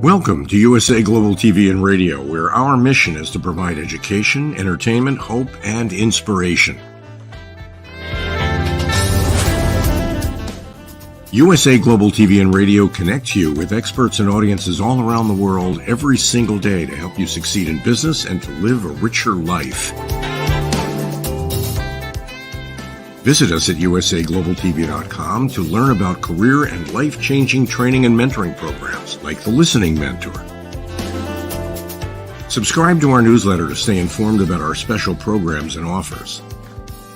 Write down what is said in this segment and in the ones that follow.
Welcome to USA Global TV and Radio, where our mission is to provide education, entertainment, hope, and inspiration. USA Global TV and Radio connects you with experts and audiences all around the world every single day to help you succeed in business and to live a richer life. Visit us at usaglobaltv.com to learn about career and life-changing training and mentoring programs like the Listening Mentor. Subscribe to our newsletter to stay informed about our special programs and offers.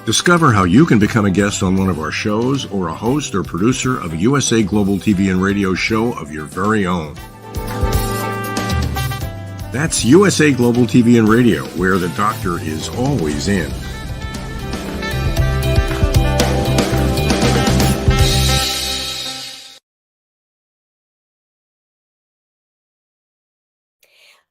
Discover how you can become a guest on one of our shows or a host or producer of a USA Global TV and Radio show of your very own. That's USA Global TV and Radio, where the doctor is always in.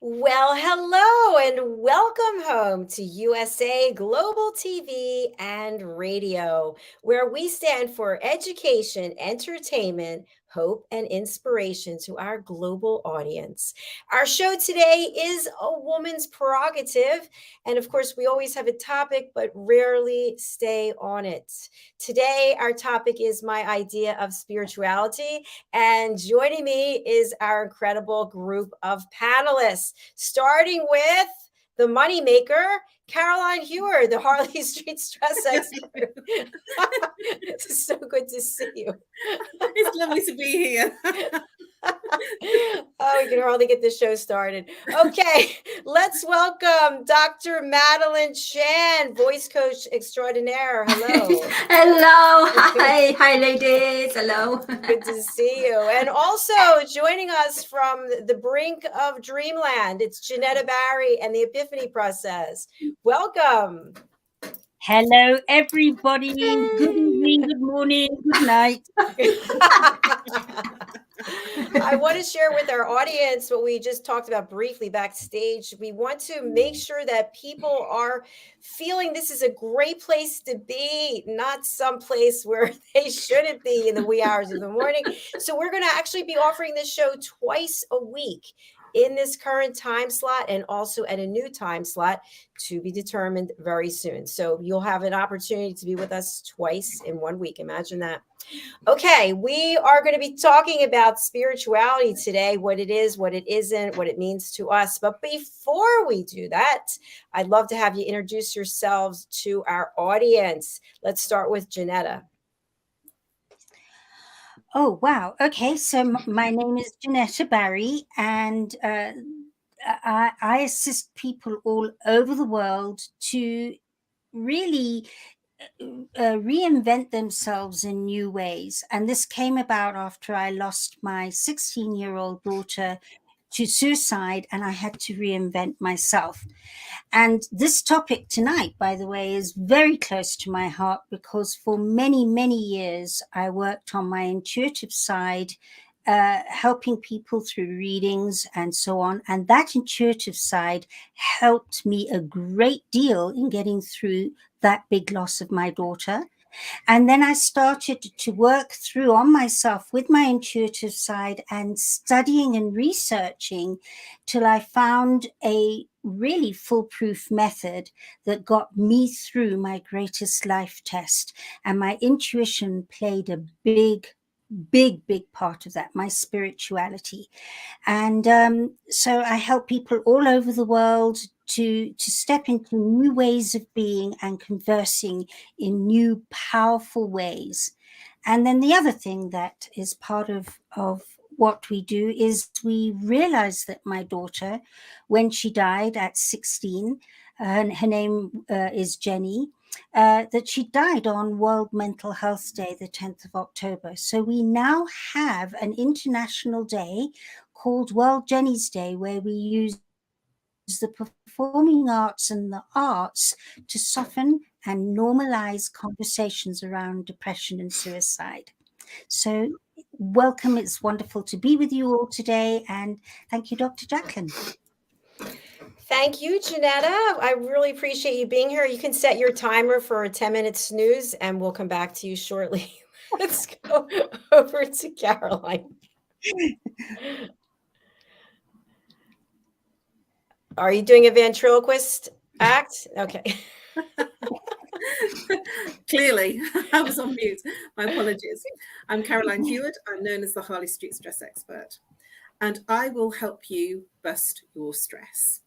Well, hello and welcome home to USA Global TV and Radio, where we stand for education, entertainment, hope, and inspiration to our global audience. Our show today is a woman's prerogative. And of course, we always have a topic, but rarely stay on it. Today, our topic is my idea of spirituality. And joining me is our incredible group of panelists, starting with the moneymaker, Caroline HEWARD, the Harley Street stress expert. It's so good to see you. It's lovely to be here. Oh, we can hardly get this show started. Okay, let's welcome Dr. Madalene Chan, voice coach extraordinaire. Hello. Hello. Hi, ladies. Hello. Good to see you. And also joining us from the brink of dreamland, it's Jenetta Barry and the Epiphany Process. Welcome. Hello, everybody. Good evening, good morning, good night. I want to share with our audience what we just talked about briefly backstage. We want to make sure that people are feeling this is a great place to be, not some place where they shouldn't be in the wee hours of the morning. So we're going to actually be offering this show twice a week in this current time slot and also at a new time slot to be determined very soon. So you'll have an opportunity to be with us twice in 1 week. Imagine that. Okay, we are going to be talking about spirituality today, what it is, what it isn't, what it means to us. But before we do that, I'd love to have you introduce yourselves to our audience. Let's start with Jenetta. Oh, wow. Okay, so my name is Jenetta Barry, and I assist people all over the world to really reinvent themselves in new ways. And this came about after I lost my 16-year-old daughter to suicide, and I had to reinvent myself. And this topic tonight, by the way, is very close to my heart because for many, many years, I worked on my intuitive side, helping people through readings and so on. And that intuitive side helped me a great deal in getting through that big loss of my daughter. And then I started to work through on myself with my intuitive side and studying and researching till I found a really foolproof method that got me through my greatest life test. And my intuition played a big part of that, my spirituality. And so I help people all over the world to step into new ways of being and conversing in new powerful ways. And then the other thing that is part of what we do is we realized that my daughter, when she died at 16, her name is Jenny, that she died on World Mental Health Day, the 10th of October. So we now have an international day called World Jenny's Day, where we use the performing arts and the arts to soften and normalize conversations around depression and suicide. So welcome. It's wonderful to be with you all today. And thank you, Dr. JACALYN. Thank you, Jenetta. I really appreciate you being here. You can set your timer for a 10-minute snooze, and we'll come back to you shortly. Let's go over to Caroline. Are you doing a ventriloquist act? Okay. Clearly, I was on mute. My apologies. I'm Caroline Heward. I'm known as the Harley Street Stress Expert, and I will help you bust your stress.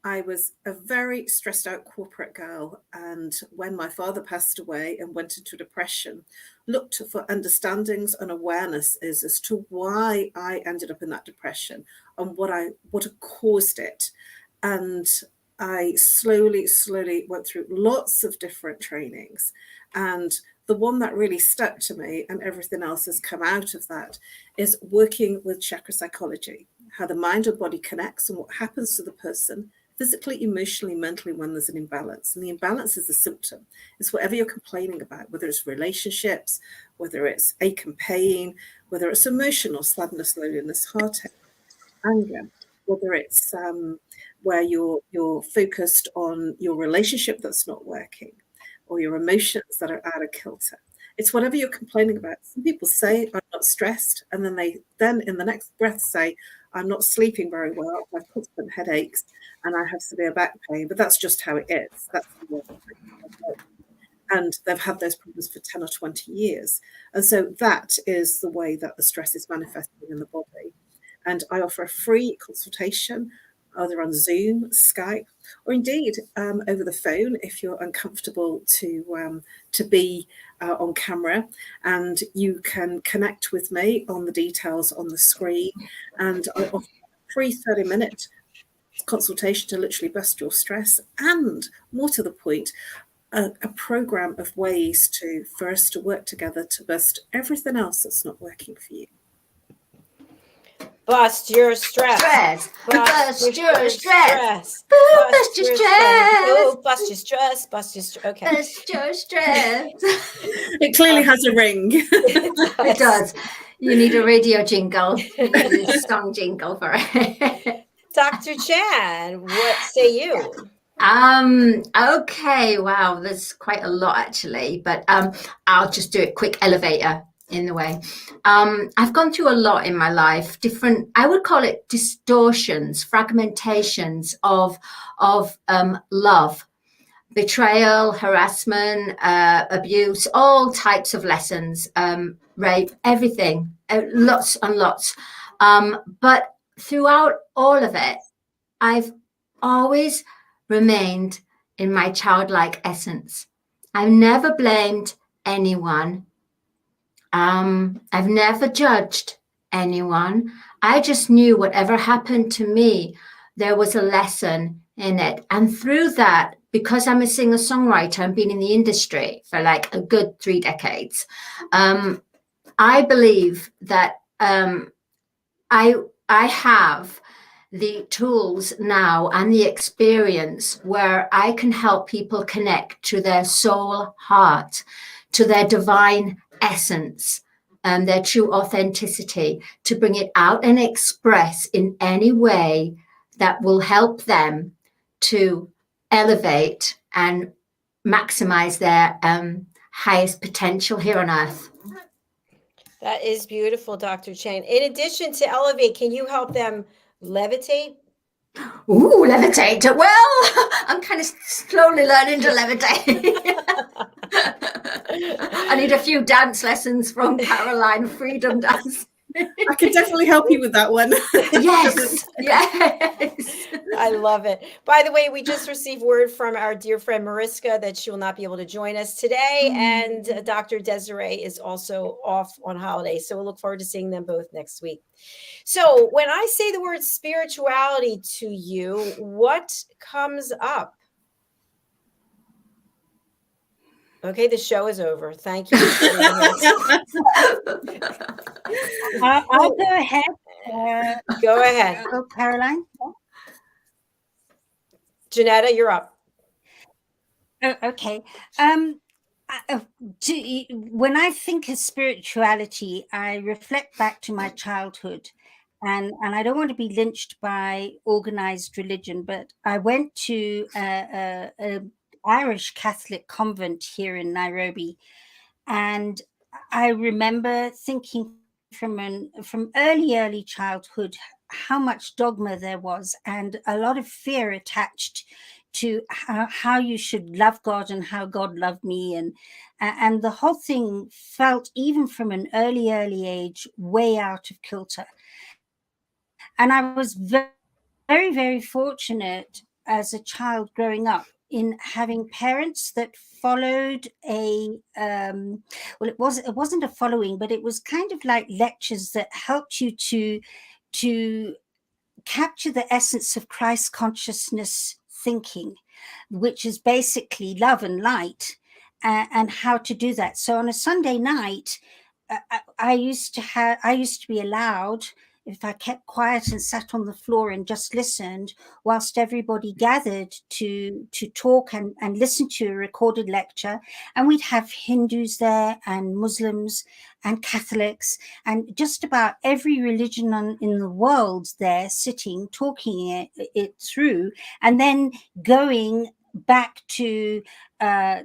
I was a very stressed out corporate girl, and when my father passed away and went into depression, looked for understandings and awareness as to why I ended up in that depression and what had caused it. And I slowly went through lots of different trainings, and the one that really stuck to me, and everything else has come out of that, is working with chakra psychology, how the mind and body connects and what happens to the person physically, emotionally, mentally when there's an imbalance. And the imbalance is a symptom. It's whatever you're complaining about, whether it's relationships, whether it's ache and pain, whether it's emotional sadness, loneliness, heartache, anger, whether it's where you're focused on your relationship that's not working, or your emotions that are out of kilter. It's whatever you're complaining about. Some people say, I'm not stressed, and then they in the next breath say, I'm not sleeping very well, I have constant headaches, and I have severe back pain, but that's just how it is. That's the way. And they've had those problems for 10 or 20 years. And so that is the way that the stress is manifesting in the body. And I offer a free consultation, either on Zoom, Skype, or indeed over the phone if you're uncomfortable to be on camera. And you can connect with me on the details on the screen. And I offer a free 30-minute consultation to literally bust your stress, and more to the point, a program of ways for us to work together to bust everything else that's not working for you. Bust your stress. Bust your stress. Bust your stress. Oh, Bust your stress. Bust your stress. Okay. Bust your stress. It clearly has a ring. It does. You need a radio jingle. You need a song jingle for it. Dr. Chan, what say you? Okay, wow, there's quite a lot actually, but I'll just do it quick elevator in the way. I've gone through a lot in my life, different, I would call it distortions, fragmentations of love, betrayal, harassment, abuse, all types of lessons, rape, everything, lots and lots. But throughout all of it, I've always remained in my childlike essence. I've never blamed anyone. I've never judged anyone. I just knew whatever happened to me, there was a lesson in it. And through that, because I'm a singer-songwriter and been in the industry for like a good 3 decades, I believe that I have the tools now and the experience where I can help people connect to their soul heart, to their divine essence and their true authenticity, to bring it out and express in any way that will help them to elevate and maximize their highest potential here on earth. That is beautiful, Dr. Chan. In addition to elevate, can you help them levitate? Ooh, levitate. Well, I'm kind of slowly learning to levitate. I need a few dance lessons from Caroline, freedom dance. I can definitely help you with that one. Yes, yes. I love it. By the way, we just received word from our dear friend Mariska that she will not be able to join us today. And Dr. Desiree is also off on holiday. So we'll look forward to seeing them both next week. So when I say the word spirituality to you, what comes up? Okay, the show is over. Thank you. I'll go ahead. Go ahead. Go, Caroline. Jenetta, you're up. Oh, okay. When I think of spirituality, I reflect back to my childhood. And I don't want to be lynched by organized religion, but I went to a Irish Catholic convent here in Nairobi. And I remember thinking from early childhood how much dogma there was and a lot of fear attached to how you should love God and how God loved me, and the whole thing felt, even from an early age, way out of kilter. And I was very fortunate as a child growing up in having parents that followed a well, it wasn't a following, but it was kind of like lectures that helped you to capture the essence of Christ consciousness thinking, which is basically love and light, and how to do that. So on a Sunday night, I used to be allowed, if I kept quiet and sat on the floor and just listened, whilst everybody gathered to talk and listen to a recorded lecture. And we'd have Hindus there and Muslims and Catholics and just about every religion in the world there, sitting, talking it through, and then going back to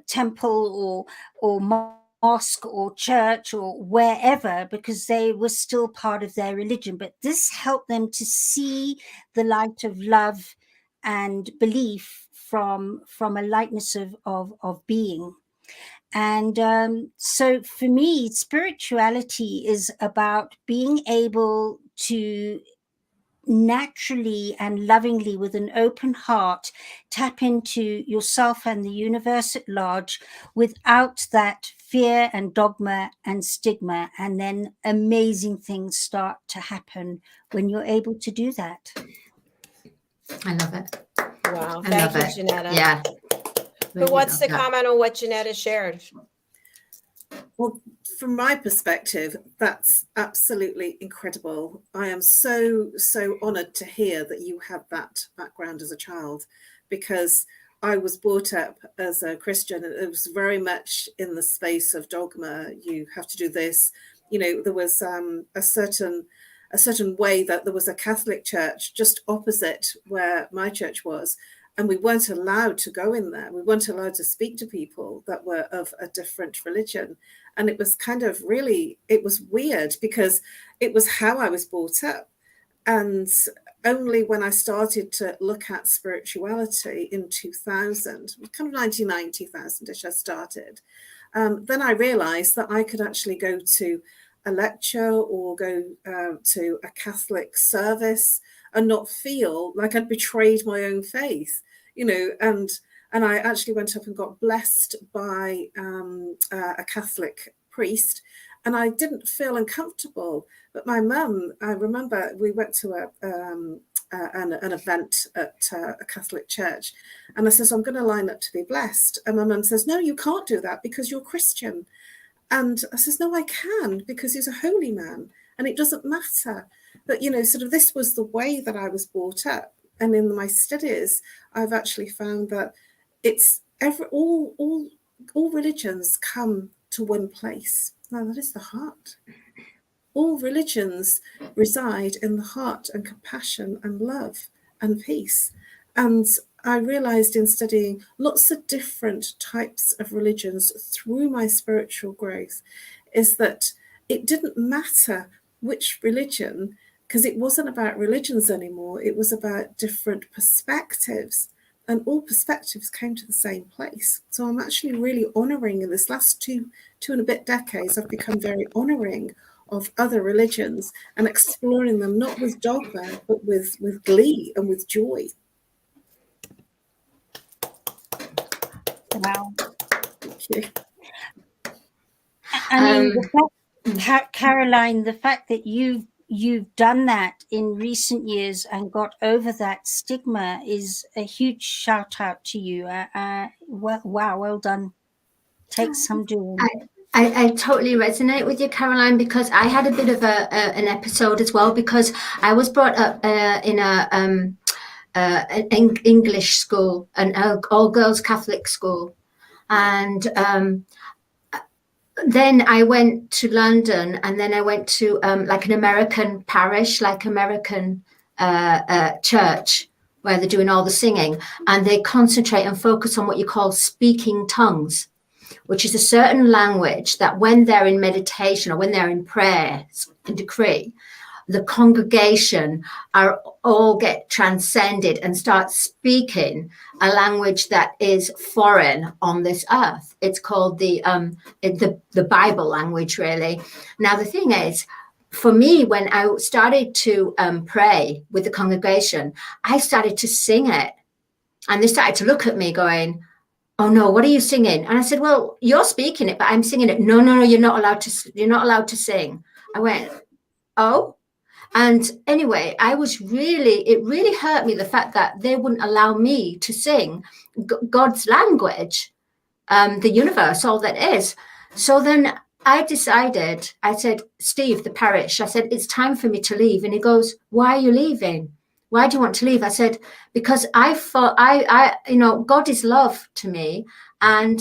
temple or mosque or church or wherever, because they were still part of their religion. But this helped them to see the light of love and belief from a lightness of being. And so for me, spirituality is about being able to naturally and lovingly, with an open heart, tap into yourself and the universe at large without that fear and dogma and stigma. And then amazing things start to happen when you're able to do that. I love it. Wow. Thank you, Jenetta. Yeah. Who wants to comment on what Jenetta shared? Well, from my perspective, that's absolutely incredible. I am so honoured to hear that you had that background as a child, because I was brought up as a Christian, and it was very much in the space of dogma. You have to do this. You know, there was a certain way that there was a Catholic church just opposite where my church was, and we weren't allowed to go in there. We weren't allowed to speak to people that were of a different religion. And it was kind of it was weird, because it was how I was brought up. And only when I started to look at spirituality in 2000, kind of 1990, 2000-ish, I started, then I realized that I could actually go to a lecture or go to a Catholic service and not feel like I'd betrayed my own faith, you know. And I actually went up and got blessed by a Catholic priest, and I didn't feel uncomfortable. But my mum, I remember we went to an event at a Catholic church, and I says, I'm going to line up to be blessed. And my mum says, no, you can't do that because you're Christian. And I says, no, I can, because he's a holy man and it doesn't matter. But, you know, sort of this was the way that I was brought up. And in my studies, I've actually found that it's all religions come to one place. Now, that is the heart. All religions reside in the heart, and compassion and love and peace. And I realized in studying lots of different types of religions through my spiritual growth is that it didn't matter which religion, because it wasn't about religions anymore. It was about different perspectives, and all perspectives came to the same place. So I'm actually really honoring, in this last two and a bit decades, I've become very honoring of other religions and exploring them, not with dogma, but with glee and with joy. Wow. Thank you. I mean, Caroline, the fact that you've done that in recent years and got over that stigma is a huge shout out to you. Well done. Takes some doing. I totally resonate with you, Caroline, because I had a bit of an episode as well, because I was brought up in an English school, an all-girls Catholic school. And then I went to London, and then I went to like an American parish, like American church, where they're doing all the singing, and they concentrate and focus on what you call speaking tongues, which is a certain language that when they're in meditation or when they're in prayer and decree, the congregation are all get transcended and start speaking a language that is foreign on this earth. It's called the Bible language, really. Now, the thing is, for me, when I started to pray with the congregation, I started to sing it. And they started to look at me going, "Oh no, what are you singing?" And I said, "Well, you're speaking it, but I'm singing it." No, you're not allowed to sing. I went, "Oh." And anyway, it really hurt me, the fact that they wouldn't allow me to sing God's language, the universe, all that is. So then I said, "Steve, the parish," I said, "it's time for me to leave." And he goes, "Why are you leaving? Why do you want to leave?" I said, "Because I thought God is love to me. And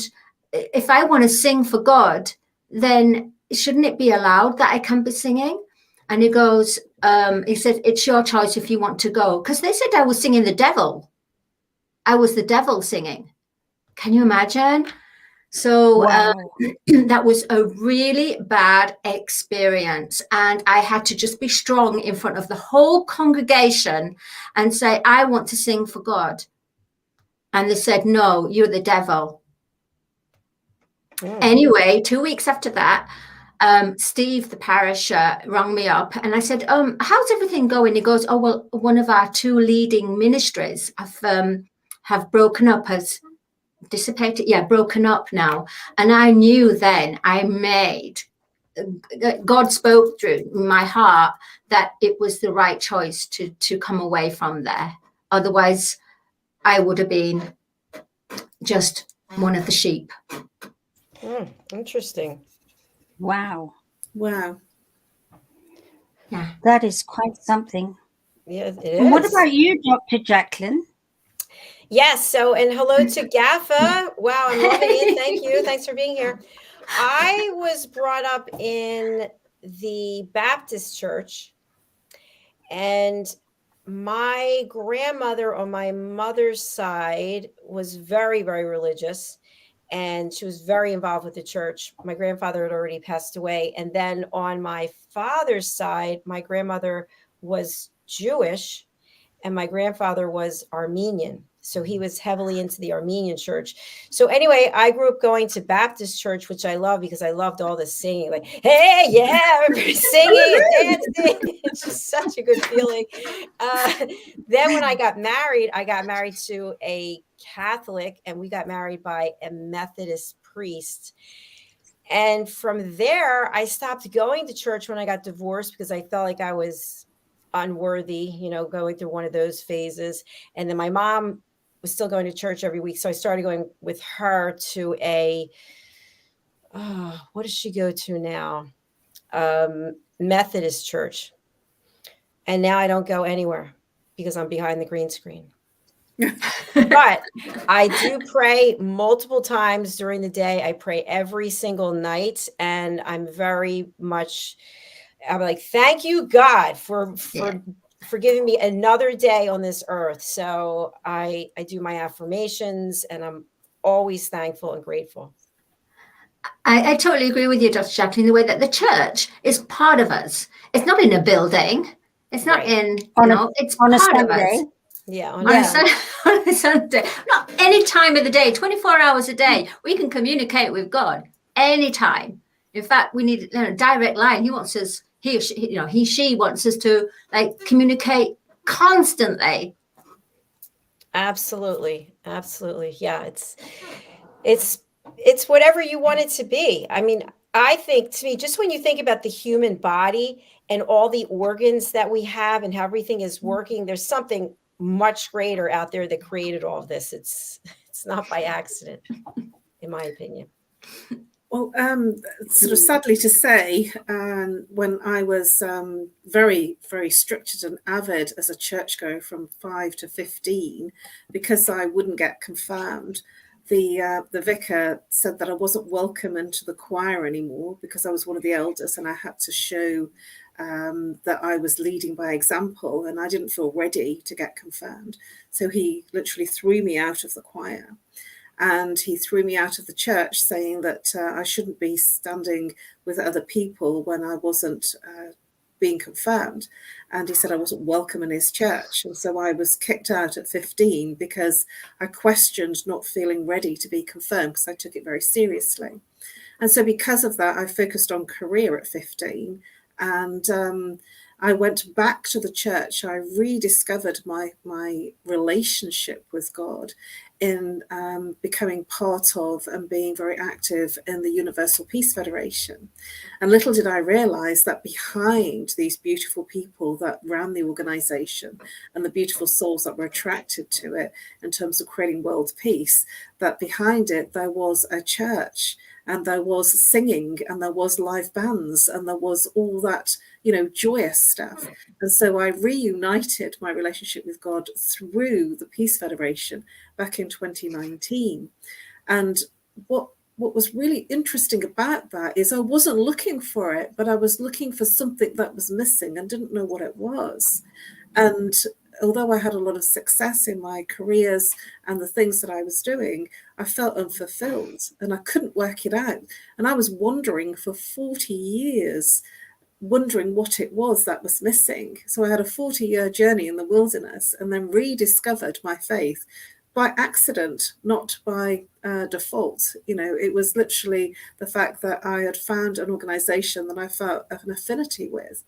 if I want to sing for God, then shouldn't it be allowed that I can be singing?" And he goes, he said, "It's your choice if you want to go." Because they said I was singing the devil. I was the devil singing. Can you imagine? So Wow. that was a really bad experience. And I had to just be strong in front of the whole congregation and say, "I want to sing for God." And they said, "No, you're the devil." Anyway, 2 weeks after that, Steve, the parish, rang me up, and I said, "How's everything going?" He goes, "Oh, well, one of our two leading ministries have broken up, has dissipated. Yeah, broken up now." And I knew then God spoke through my heart that it was the right choice to come away from there. Otherwise, I would have been just one of the sheep. Interesting. Wow. Wow. Yeah. That is quite something. Yeah, it is. And what about you, Dr. JACALYN? Yes. So, and hello to Gaffa. Wow, I'm loving it. Thank you. Thanks for being here. I was brought up in the Baptist church, and my grandmother on my mother's side was very, very religious, and she was very involved with the church. My grandfather had already passed away. And then on my father's side, my grandmother was Jewish and my grandfather was Armenian. So he was heavily into the Armenian church. So anyway, I grew up going to Baptist church, which I love because I loved all the singing, like, "Hey, yeah, everybody's singing and dancing." It's just such a good feeling. Then when I got married to a Catholic, and we got married by a Methodist priest. And from there, I stopped going to church when I got divorced because I felt like I was unworthy, going through one of those phases. And then my mom was still going to church every week. So I started going with her to what does she go to now? Methodist church. And now I don't go anywhere because I'm behind the green screen. But I do pray multiple times during the day. I pray every single night. And I'm like, thank you, God, for giving me another day on this earth. So I do my affirmations, and I'm always thankful and grateful. I totally agree with you, Dr. JACALYN, the way that the church is part of us. It's not in a building. It's not it's on part a Sunday. of us. Yeah, on a Sunday. Not any time of the day, 24 hours a day. We can communicate with God anytime. In fact, we need a direct line. He wants us, she wants us to communicate constantly. Absolutely. Yeah, it's whatever you want it to be. I mean, I think, to me, just when you think about the human body and all the organs that we have and how everything is working, there's something much greater out there that created all of this. It's not by accident, in my opinion. Well, sort of sadly to say, when I was very, very strict and avid as a churchgoer from 5 to 15, because I wouldn't get confirmed, the vicar said that I wasn't welcome into the choir anymore because I was one of the elders, and I had to show that I was leading by example, and I didn't feel ready to get confirmed. So he literally threw me out of the choir. and he threw me out of the church, saying that I shouldn't be standing with other people when I wasn't being confirmed. And he said I wasn't welcome in his church. And so I was kicked out at 15 because I questioned not feeling ready to be confirmed, because I took it very seriously. And so because of that, I focused on career at 15. And I went back to the church. I rediscovered my relationship with God in becoming part of and being very active in the Universal Peace Federation. And little did I realize that behind these beautiful people that ran the organization and the beautiful souls that were attracted to it in terms of creating world peace, that behind it there was a church, and there was singing, and there was live bands, and there was all that, you know, joyous stuff. And so I reunited my relationship with God through the Peace Federation back in 2019. And what was really interesting about that is I wasn't looking for it, but I was looking for something that was missing and didn't know what it was. And although I had a lot of success in my careers and the things that I was doing, I felt unfulfilled and I couldn't work it out. And I was wandering for 40 years, wondering what it was that was missing. So I had a 40-year journey in the wilderness and then rediscovered my faith by accident, not by default. You know, it was literally the fact that I had found an organization that I felt an affinity with.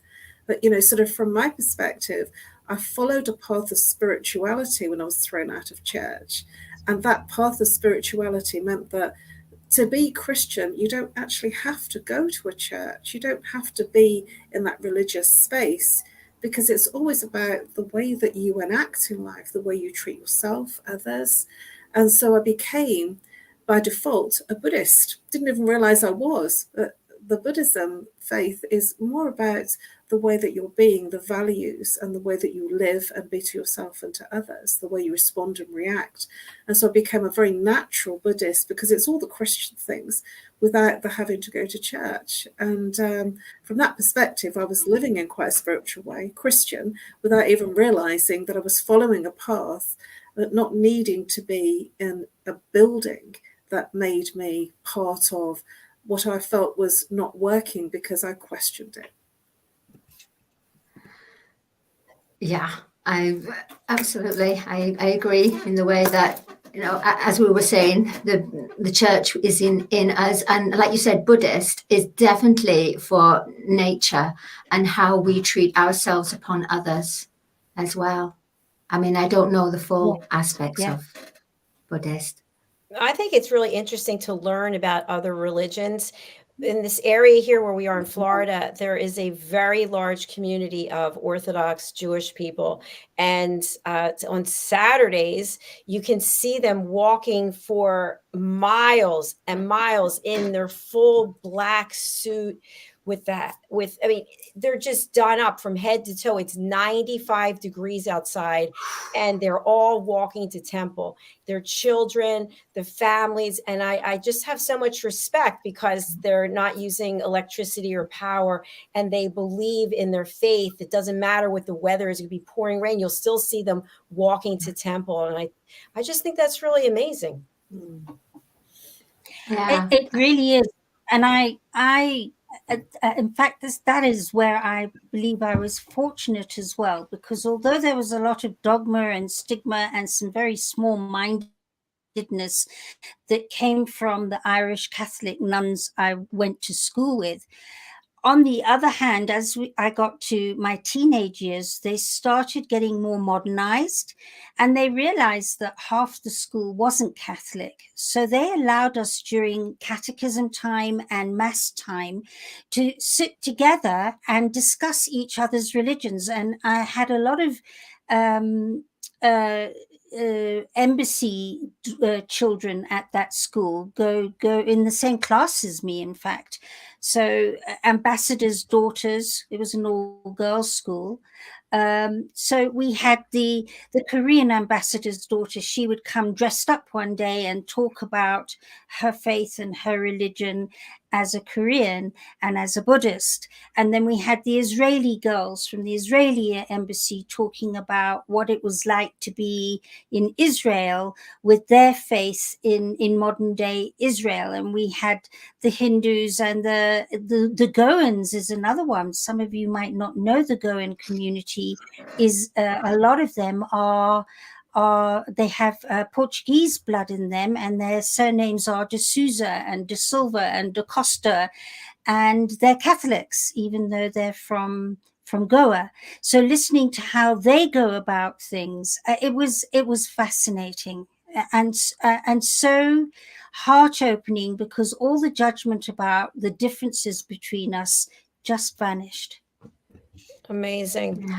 But, you know, sort of from my perspective, I followed a path of spirituality when I was thrown out of church. And that path of spirituality meant that to be Christian, you don't actually have to go to a church. You don't have to be in that religious space, because it's always about the way that you enact in life, the way you treat yourself, others. And so I became, by default, a Buddhist. Didn't even realize I was. The Buddhism faith is more about the way that you're being, the values, and the way that you live and be to yourself and to others, the way you respond and react. And so I became a very natural Buddhist, because it's all the Christian things without the having to go to church. And from that perspective, I was living in quite a spiritual way, Christian, without even realizing that I was following a path, but not needing to be in a building that made me part of what I felt was not working because I questioned it. Yeah, I agree in the way that, you know, as we were saying, the church is in us, and like you said, Buddhist is definitely for nature and how we treat ourselves upon others as well. I mean, I don't know the full aspects of Buddhist. I think it's really interesting to learn about other religions. In this area here where we are in Florida, there is a very large community of Orthodox Jewish people. And on Saturdays, you can see them walking for miles and miles in their full black suit I mean, they're just done up from head to toe. It's 95 degrees outside, and they're all walking to temple, their children, the families. And I just have so much respect, because they're not using electricity or power, and they believe in their faith. It doesn't matter what the weather is. It could be pouring rain. You'll still see them walking to temple. And I just think that's really amazing. Yeah, it really is. And in fact, that is where I believe I was fortunate as well, because although there was a lot of dogma and stigma and some very small-mindedness that came from the Irish Catholic nuns I went to school with, on the other hand, as I got to my teenage years, they started getting more modernized, and they realized that half the school wasn't Catholic. So they allowed us during catechism time and mass time to sit together and discuss each other's religions. And I had a lot of embassy children at that school go in the same class as me, in fact. So ambassadors' daughters, it was an all-girls school, So we had the Korean ambassador's daughter. She would come dressed up one day and talk about her faith and her religion as a Korean and as a Buddhist. And then we had the Israeli girls from the Israeli embassy talking about what it was like to be in Israel with their faith in modern day Israel. And we had the Hindus and the Goans is another one. Some of you might not know the Goan community. Is a lot of them are they have Portuguese blood in them, and their surnames are de Souza and de Silva and de Costa, and they're Catholics, even though they're from Goa. So listening to how they go about things, it was fascinating and so heart-opening, because all the judgment about the differences between us just vanished. Amazing.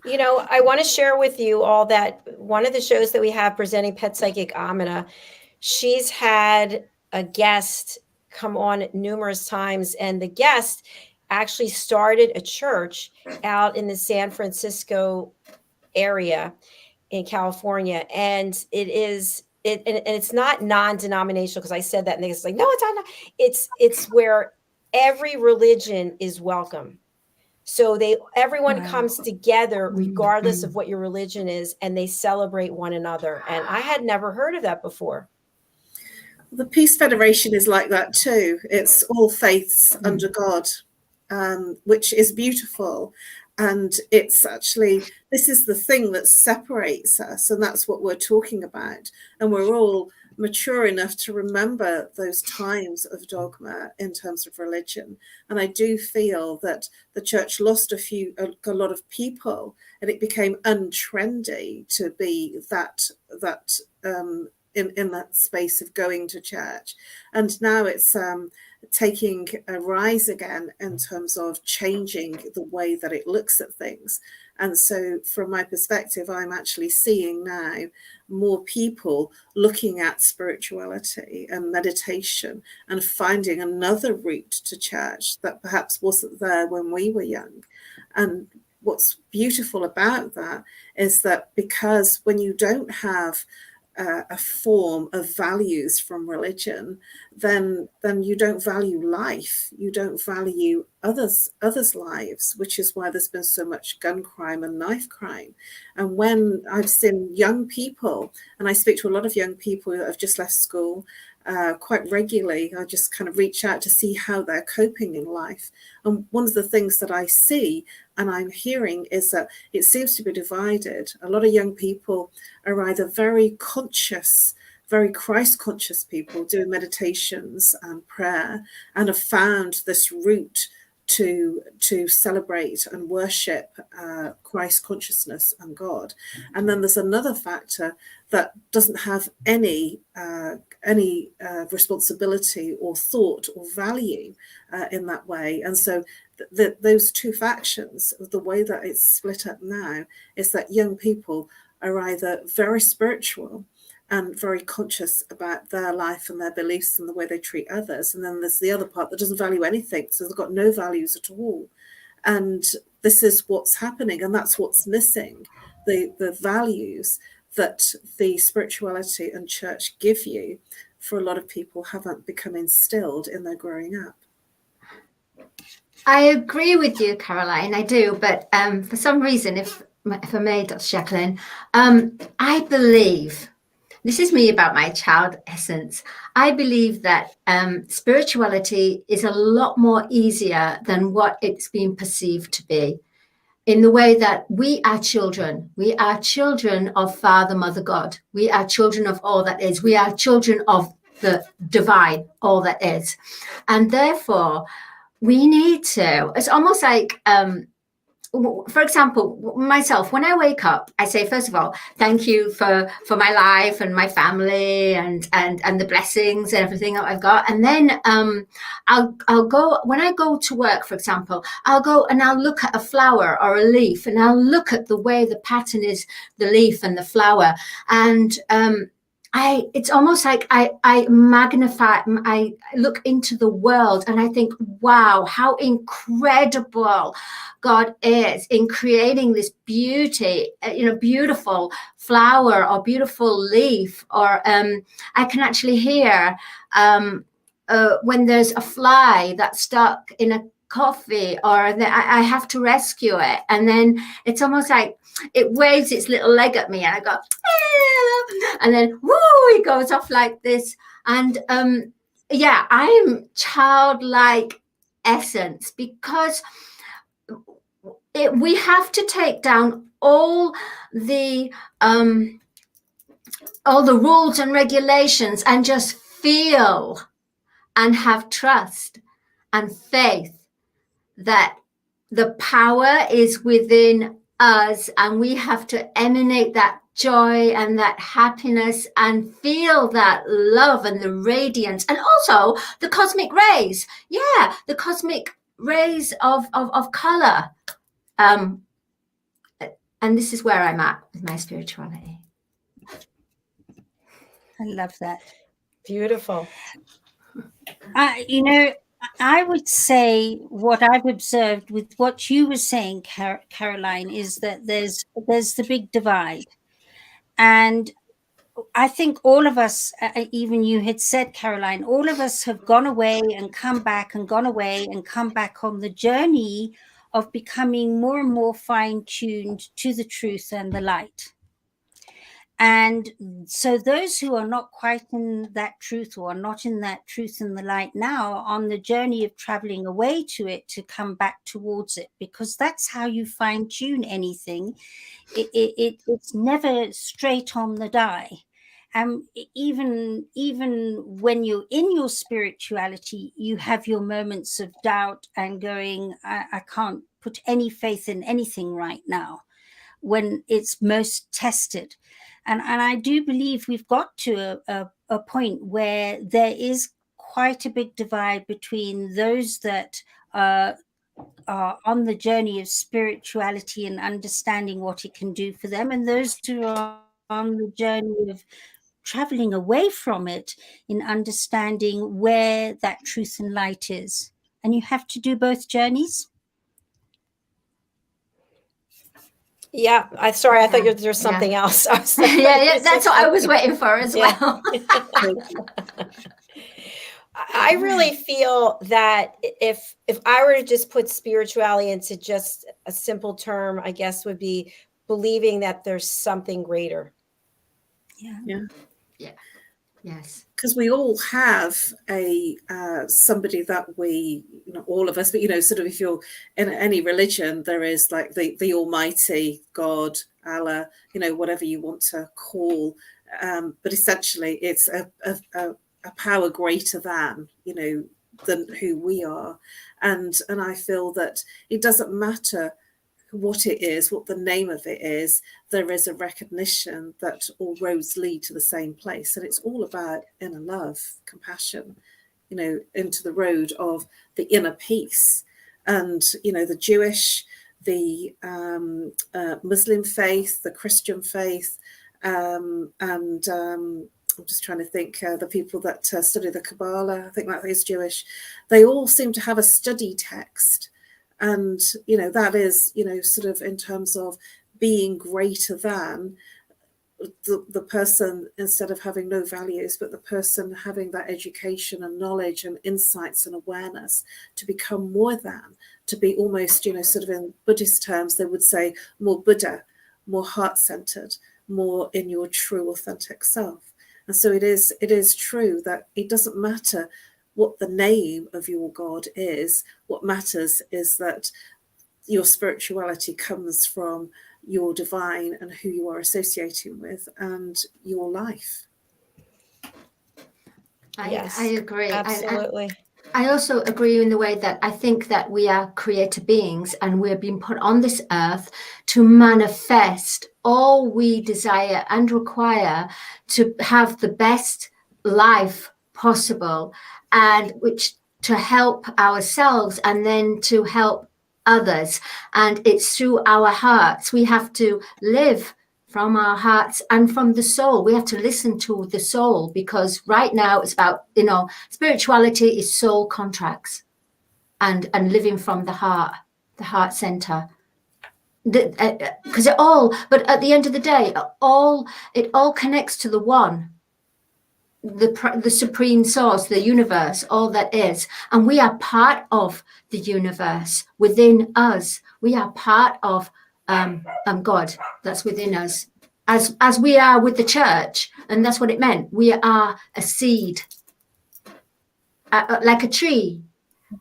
You know, I want to share with you all that one of the shows that we have presenting Pet Psychic Amina, she's had a guest come on numerous times, and the guest actually started a church out in the San Francisco area in California. And it's not non-denominational, because I said that and it's like, no, it's not. It's where every religion is welcome. So everyone comes together regardless of what your religion is, and they celebrate one another. And I had never heard of that before. The Peace Federation is like that too. It's all faiths under God, which is beautiful. And it's actually, this is the thing that separates us, and that's what we're talking about. And we're all mature enough to remember those times of dogma in terms of religion. And I do feel that the church lost a lot of people, and it became untrendy to be in that space of going to church. And now it's taking a rise again in terms of changing the way that it looks at things. And so from my perspective, I'm actually seeing now more people looking at spirituality and meditation and finding another route to church that perhaps wasn't there when we were young. And what's beautiful about that is that, because when you don't have a form of values from religion, then you don't value life, you don't value others' lives, which is why there's been so much gun crime and knife crime. And when I've seen young people, and I speak to a lot of young people that have just left school quite regularly, I just kind of reach out to see how they're coping in life. And one of the things that I see and I'm hearing is that it seems to be divided. A lot of young people are either very conscious, very Christ-conscious people doing meditations and prayer, and have found this route to celebrate and worship Christ consciousness and God. And then there's another factor that doesn't have any responsibility or thought or value in that way. And so those two factions, the way that it's split up now, is that young people are either very spiritual and very conscious about their life and their beliefs and the way they treat others. And then there's the other part that doesn't value anything. So they've got no values at all. And this is what's happening. And that's what's missing. The values that the spirituality and church give you, for a lot of people, haven't become instilled in their growing up. I agree with you, Caroline, I do. But for some reason, if I may, Dr. JACALYN, I believe, this is me about my child essence, I believe that spirituality is a lot more easier than what it's been perceived to be, in the way that we are children. We are children of Father, Mother, God. We are children of all that is. We are children of the divine, all that is. And therefore, we need to, it's almost like, for example, myself, when I wake up, I say, first of all, thank you for my life and my family and the blessings and everything that I've got. And then I'll go, when I go to work, for example, I'll go and I'll look at a flower or a leaf, and I'll look at the way the pattern is, the leaf and the flower. And it's almost like I magnify, I look into the world and I think, wow, how incredible God is in creating this beauty, beautiful flower or beautiful leaf, or I can actually hear when there's a fly that's stuck in a coffee, or that I have to rescue it, and then it's almost like it waves its little leg at me and I go, and then woo, it goes off like this. And yeah, I'm childlike essence, because we have to take down all the rules and regulations and just feel and have trust and faith that the power is within us, and we have to emanate that joy and that happiness and feel that love and the radiance, and also the cosmic rays. Yeah, the cosmic rays of color. And this is where I'm at with my spirituality. I love that. Beautiful. I would say what I've observed with what you were saying, Caroline, is that there's the big divide. And I think all of us, even you had said, Caroline, all of us have gone away and come back and gone away and come back on the journey of becoming more and more fine-tuned to the truth and the light. And so those who are not quite in that truth, or are not in that truth and the light now, are on the journey of traveling away to it to come back towards it, because that's how you fine tune anything. It's never straight on the die. Even when you're in your spirituality, you have your moments of doubt and going, I can't put any faith in anything right now, when it's most tested. And I do believe we've got to a point where there is quite a big divide between those that are on the journey of spirituality and understanding what it can do for them, and those who are on the journey of traveling away from it in understanding where that truth and light is. And you have to do both journeys. Yeah, I thought there's something else. Yeah, that's what I was waiting for as well. I really feel that if I were to just put spirituality into just a simple term, I guess would be believing that there's something greater. Yeah. Yes. Because we all have a somebody that we, all of us, but sort of, if you're in any religion, there is like the Almighty God, Allah, whatever you want to call, but essentially it's a power greater than who we are, and I feel that it doesn't matter what it is, what the name of it is, there is a recognition that all roads lead to the same place. And it's all about inner love, compassion, into the road of the inner peace. And, the Jewish, the Muslim faith, the Christian faith, and I'm just trying to think, the people that study the Kabbalah, I think that is Jewish, they all seem to have a study text. And, that is, sort of in terms of being greater than the person, instead of having no values, but the person having that education and knowledge and insights and awareness to become more than, to be almost, sort of in Buddhist terms, they would say more Buddha, more heart-centered, more in your true authentic self. And so it is true that it doesn't matter what the name of your God is. What matters is that your spirituality comes from your divine and who you are associating with and your life. I agree. Absolutely. I also agree in the way that I think that we are creator beings, and we're being put on this earth to manifest all we desire and require to have the best life possible, and which to help ourselves and then to help others. And it's through our hearts. We have to live from our hearts and from the soul. We have to listen to the soul, because right now it's about, spirituality is soul contracts and living from the heart center. Because but at the end of the day, it all connects to the one, the supreme source, the universe, all that is. And we are part of the universe within us. We are part of God that's within us, as we are with the church. And that's what it meant. We are a seed, like a tree,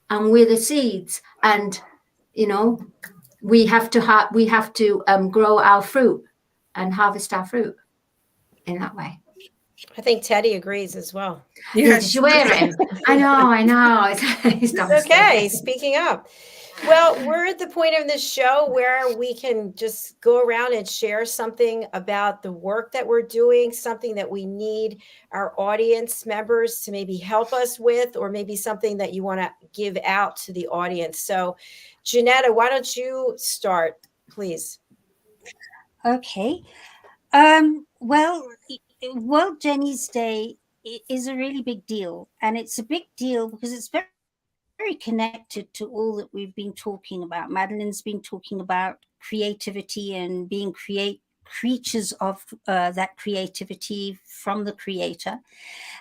and we're the seeds. And we have to grow our fruit and harvest our fruit in that way. I think Teddy agrees as well. Yeah, swearing. I know. It's okay. Speaking up. Well, we're at the point of this show where we can just go around and share something about the work that we're doing, something that we need our audience members to maybe help us with, or maybe something that you want to give out to the audience. So, Jenetta, why don't you start, please? Okay. Well, World Jenny's Day is a really big deal, and it's a big deal because it's very, very connected to all that we've been talking about. Madalene's been talking about creativity and being creatures of that creativity from the creator.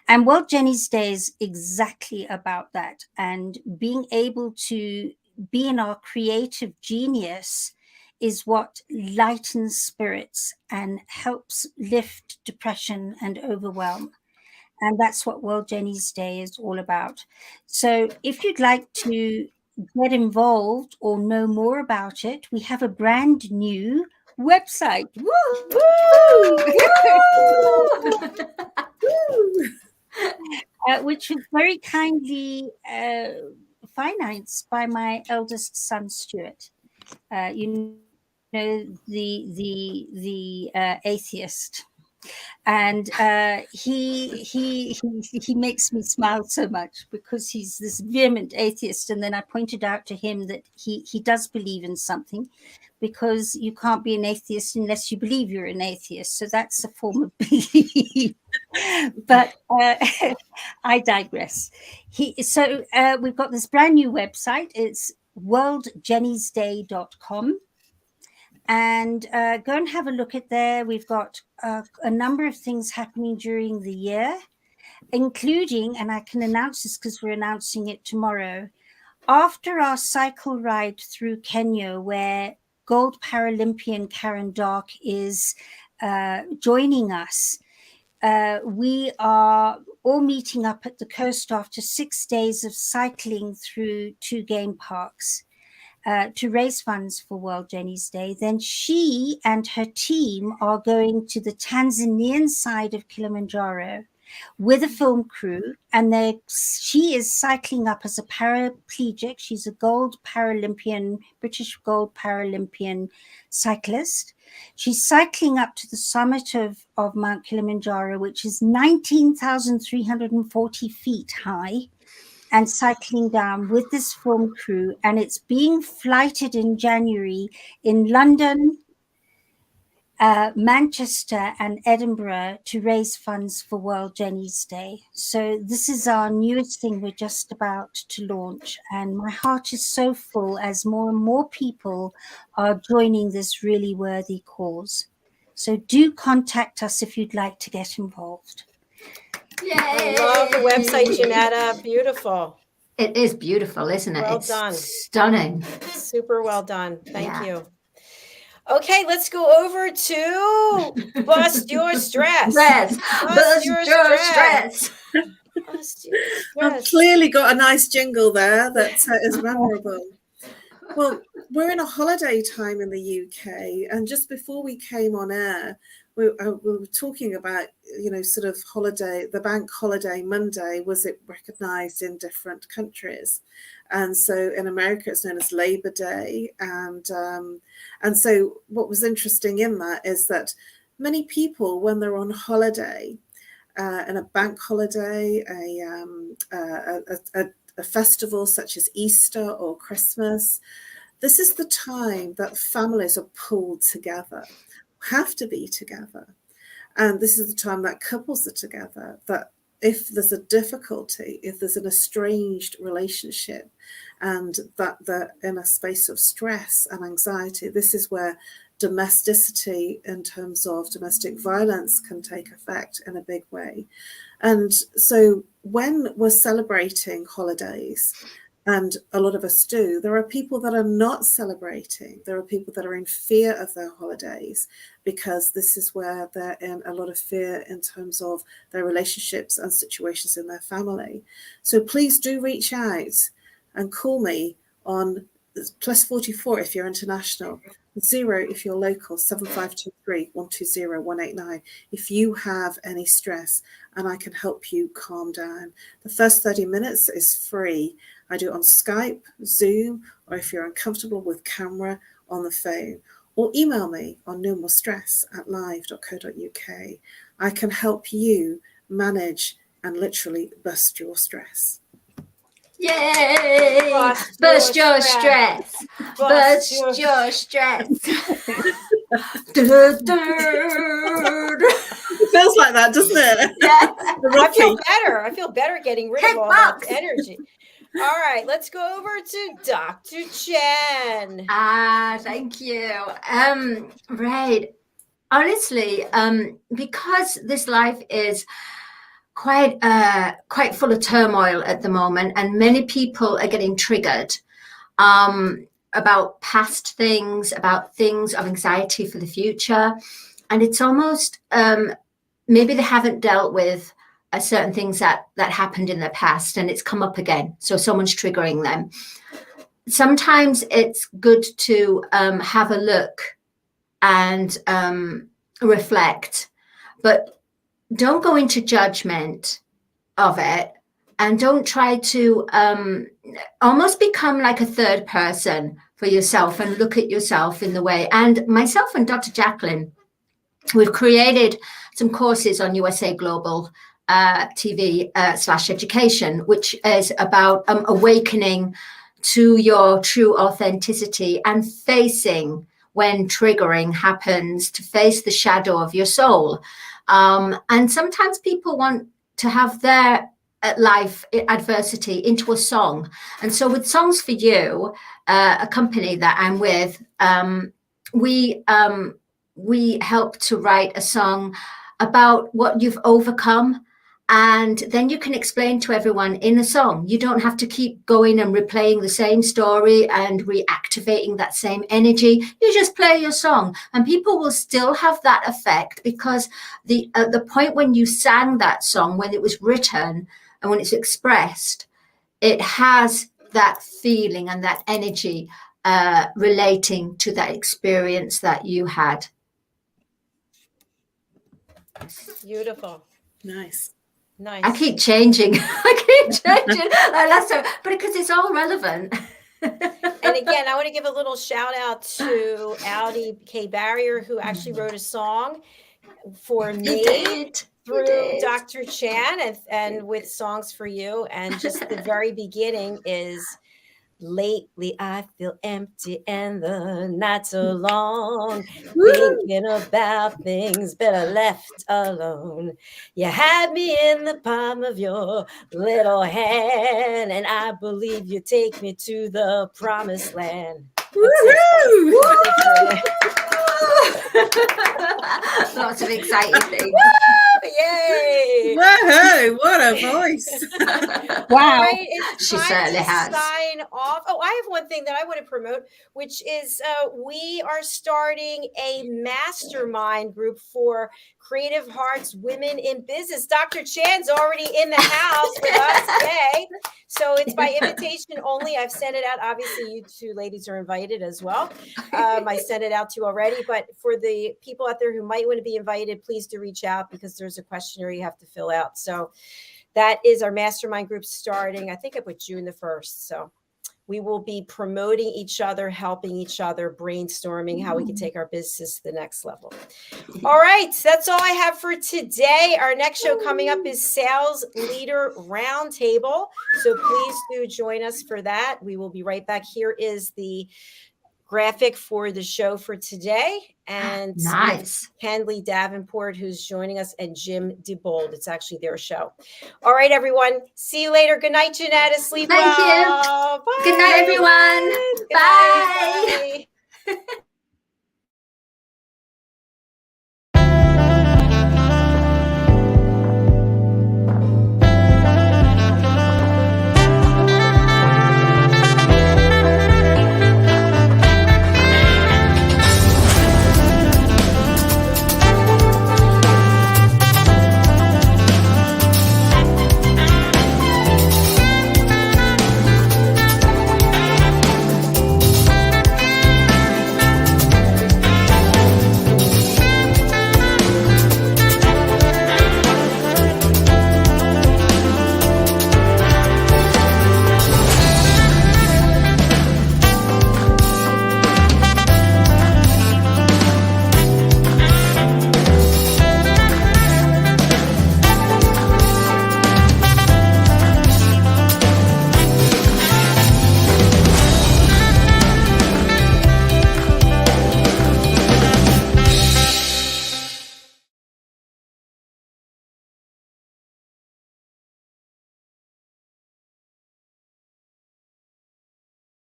And World Jenny's Day is exactly about that, and being able to be in our creative genius is what lightens spirits and helps lift depression and overwhelm. And that's what World Jenny's Day is all about. So if you'd like to get involved or know more about it, we have a brand new website. Woo! Which was very kindly financed by my eldest son, Stuart. The atheist, and he makes me smile so much because he's this vehement atheist. And then I pointed out to him that he does believe in something, because you can't be an atheist unless you believe you're an atheist. So that's a form of belief. But I digress. We've got this brand new website. It's worldjennysday.com. And go and have a look at there. We've got a number of things happening during the year, including, and I can announce this because we're announcing it tomorrow, after our cycle ride through Kenya, where gold Paralympian Karen Dark is joining us. We are all meeting up at the coast after 6 days of cycling through 2 game parks to raise funds for World Jenny's Day. Then she and her team are going to the Tanzanian side of Kilimanjaro with a film crew, and she is cycling up as a paraplegic. She's a British gold Paralympian cyclist. She's cycling up to the summit of Mount Kilimanjaro, which is 19,340 feet high, and cycling down with this film crew. And it's being flighted in January in London, Manchester and Edinburgh to raise funds for World Jenny's Day. So this is our newest thing we're just about to launch, and my heart is so full as more and more people are joining this really worthy cause. So do contact us if you'd like to get involved. Yay! I love the website, Jenetta. Beautiful. It is beautiful, isn't it? Well done. Stunning. Super well done. Thank you. Okay, let's go over to Bust Your Stress. Bust your stress. I've clearly got a nice jingle there that is memorable. Well, we're in a holiday time in the UK, and just before we came on air, we were talking about, sort of holiday, the bank holiday Monday, was it recognized in different countries? And so in America, it's known as Labor Day. And so what was interesting in that is that many people, when they're on holiday, and a bank holiday, a festival such as Easter or Christmas, this is the time that families are pulled together. have to be together. And this is the time that couples are together, that if there's a difficulty, if there's an estranged relationship, and that they're in a space of stress and anxiety, this is where domesticity in terms of domestic violence can take effect in a big way. And so when we're celebrating holidays, and a lot of us do, there are people that are not celebrating. There are people that are in fear of their holidays, because this is where they're in a lot of fear in terms of their relationships and situations in their family. So please do reach out and call me on +44 if you're international, 0 if you're local, 7523 120 189 if you have any stress, and I can help you calm down. The first 30 minutes is free. I do it on Skype, Zoom, or if you're uncomfortable with camera, on the phone, or email me on nomorestress@live.co.uk. I can help you manage and literally bust your stress. Yay! Burst your stress. Burst your stress. It feels like that, doesn't it? Yeah. I feel better. I feel better getting rid of all that energy. All right, let's go over to Dr. Chen. Thank you. Right. Honestly, because this life is quite full of turmoil at the moment, and many people are getting triggered about past things, about things of anxiety for the future, and it's almost maybe they haven't dealt with certain things that happened in the past, and it's come up again. So someone's triggering them. Sometimes it's good to have a look and reflect, but don't go into judgment of it, and don't try to almost become like a third person for yourself and look at yourself in the way. And myself and Dr. JACALYN, we've created some courses on USA Global TV /education, which is about awakening to your true authenticity and facing when triggering happens, to face the shadow of your soul. And sometimes people want to have their life adversity into a song. And so with Songs for You, a company that I'm with, we help to write a song about what you've overcome. And then you can explain to everyone in a song. You don't have to keep going and replaying the same story and reactivating that same energy. You just play your song, and people will still have that effect, because the point when you sang that song, when it was written and when it's expressed, it has that feeling and that energy relating to that experience that you had. Beautiful. Nice. Nice. I keep changing. But because it's all relevant. And again, I want to give a little shout out to Audi K. Barrier, who actually wrote a song for me through Dr. Chan and with Songs for You. And just the very beginning is, lately I feel empty and the nights are long, thinking about things better left alone. You had me in the palm of your little hand, and I believe you take me to the promised land. Lots of exciting things. Yay! Whoa, what a voice. Wow. Right, it's She time certainly to has. sign off. Oh, I have one thing that I want to promote, which is we are starting a mastermind group for Creative Hearts Women in Business. Dr. Chan's already in the house with us today. So it's by invitation only. I've sent it out. Obviously, you two ladies are invited as well. I sent it out to you already. But for the people out there who might want to be invited, please do reach out, because there's a questionnaire you have to fill out. So that is our mastermind group starting, I think I put June the 1st. So we will be promoting each other, helping each other, brainstorming how we can take our business to the next level. All right, that's all I have for today. Our next show coming up is Sales Leader Roundtable. So please do join us for that. We will be right back. Here is the graphic for the show for today. And Nice. Kenley Davenport, who's joining us, and Jim DeBold. It's actually their show. All right, everyone. See you later. Good night, Jenetta. Sleep Thank well. you. Bye. Good night, everyone. Good Bye. night. Bye.